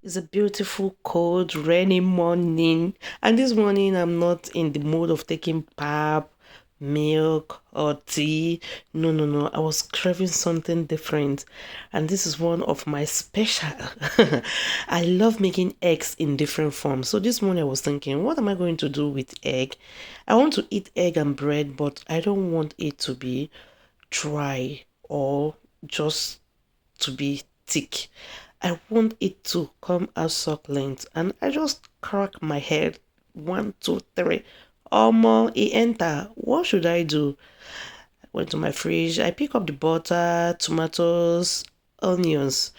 It's a beautiful, cold, rainy morning. And this morning, I'm not in the mood of taking pap, milk, or tea. No, no, no. I was craving something different. And this is one of my special. I love making eggs in different forms. So this morning, I was thinking, what am I going to do with egg? I want to eat egg and bread, but I don't want it to be dry or just to be thick. I want it to come as succulent. And I just crack my head. One, two, three. Omo, it enter. What should I do? I went to my fridge. I pick up the butter, tomatoes, onions.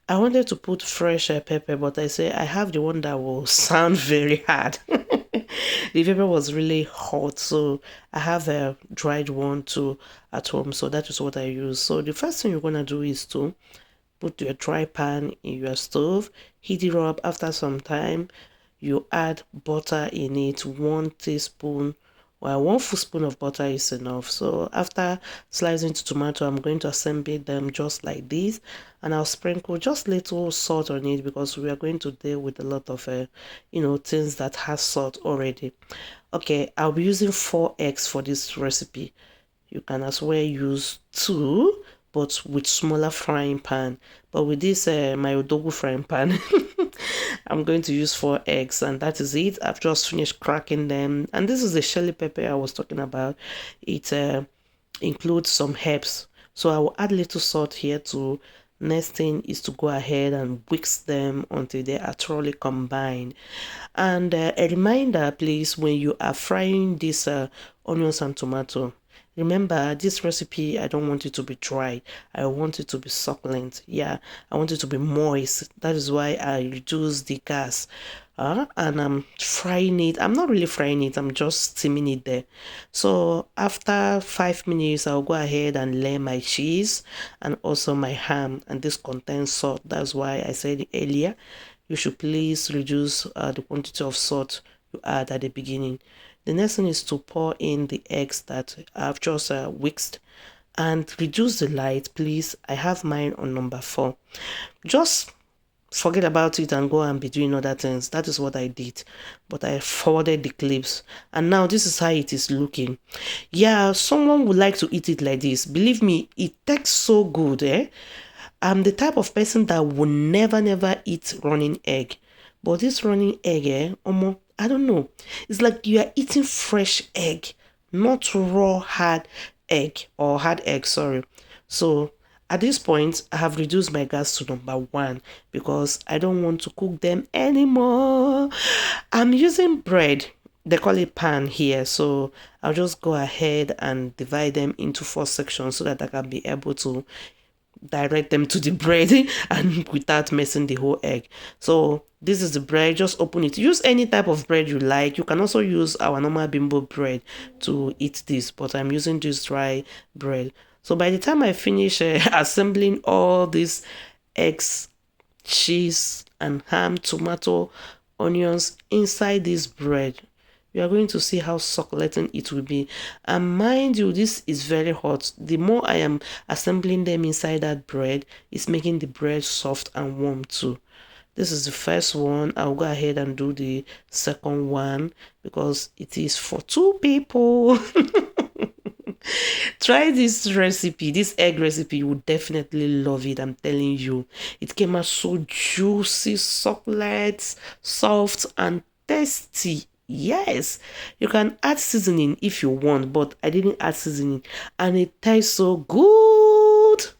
I wanted to put fresh pepper, but I say I have the one that will sound very hard. The pepper was really hot, so I have a dried one too at home. So that is what I use. So the first thing you're gonna do is to put your dry pan in your stove, heat it up. After some time, you add butter in it, 1 teaspoon. Well, 1 full spoon of butter is enough. So after slicing the tomato, I'm going to assemble them just like this, and I'll sprinkle just little salt on it because we are going to deal with a lot of things that has salt already. Okay, I'll be using 4 eggs for this recipe. You can as well use 2, but with smaller frying pan. But with this my Odogu frying pan, I'm going to use 4 eggs, and that is it. I've just finished cracking them, and this is the shelly pepper I was talking about. It includes some herbs, so I will add little salt here too. Next thing is to go ahead and whisk them until they are thoroughly combined. And a reminder, please, when you are frying this onions and tomato, remember this recipe, I don't want it to be dry. I want it to be succulent. Yeah, I want it to be moist. That is why I reduce the gas. And I'm frying it. I'm not really frying it, I'm just steaming it there. So after 5 minutes, I'll go ahead and lay my cheese and also my ham. And this contains salt. That's why I said earlier, you should please reduce the quantity of salt you add at the beginning. The next thing is to pour in the eggs that I've just whisked, and reduce the light, please. I have mine on number 4. Just forget about it and go and be doing other things. That is what I did. But I forwarded the clips, and now this is how it is looking. Yeah, someone would like to eat it like this. Believe me, it tastes so good, eh? I'm the type of person that will never eat running egg. But this running egg, I don't know. It's like you are eating fresh egg, not raw hard egg or hard egg, sorry. So at this point, I have reduced my gas to number 1 because I don't want to cook them anymore. I'm using bread. They call it pan here. So I'll just go ahead and divide them into 4 sections so that I can be able to direct them to the bread and without messing the whole egg. So this is the bread. Just open it. Use any type of bread you like. You can also use our normal bimbo bread to eat this, but I'm using this dry bread. So by the time I finish assembling all these eggs, cheese and ham, tomato, onions inside this bread, you are going to see how succulent it will be. And mind you, this is very hot. The more I am assembling them inside that bread, it's making the bread soft and warm too. This is the first one. I'll go ahead and do the second one because it is for 2 people. Try this recipe, this egg recipe. You would definitely love it. I'm telling you. It came out so juicy, succulent, soft, and tasty. Yes, you can add seasoning if you want, but I didn't add seasoning, and it tastes so good.